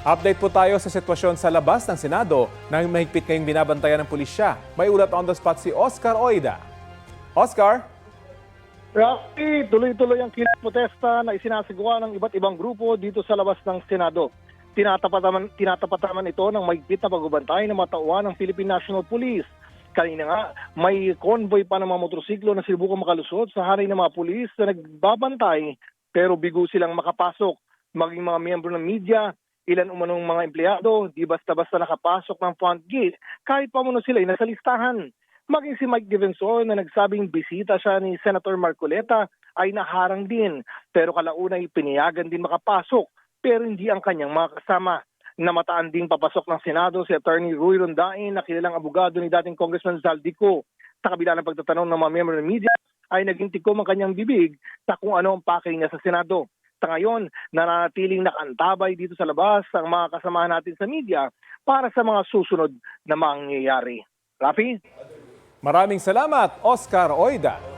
Update po tayo sa sitwasyon sa labas ng Senado nang mahigpit ngayong binabantayan ng pulisya. May ulat on the spot si Oscar Oida. Oscar? Rafi, tuloy-tuloy ang protesta na isinasagawa ng iba't ibang grupo dito sa labas ng Senado. Tinatapat naman ito ng mahigpit na pagbabantay ng mga tauhan ng Philippine National Police. Kanina nga, may convoy pa ng mga motorsiklo na sinubukang makalusot sa hari ng mga pulis na nagbabantay pero bigo silang makapasok. Maging mga miyembro ng media, ilan umanong mga empleyado, di basta-basta nakapasok ng front gate kahit pa muna sila ay nasa listahan. Maging si Mike Defensor na nagsabing bisita siya ni Senator Marcoleta ay naharang din pero kalaunay piniyagan din makapasok pero hindi ang kanyang mga kasama. Namataan ding papasok ng Senado si Attorney Roy Rondain na kilalang abogado ni dating Congressman Zaldico. Sa kabila ng pagtatanong ng mga miyembro ng media ay naging tikom ang kanyang bibig sa kung ano ang pakay niya sa Senado. Sa ngayon, nananatiling nakantabay dito sa labas ang mga kasamahan natin sa media para sa mga susunod na mangyayari. Rafi? Maraming salamat, Oscar Oida.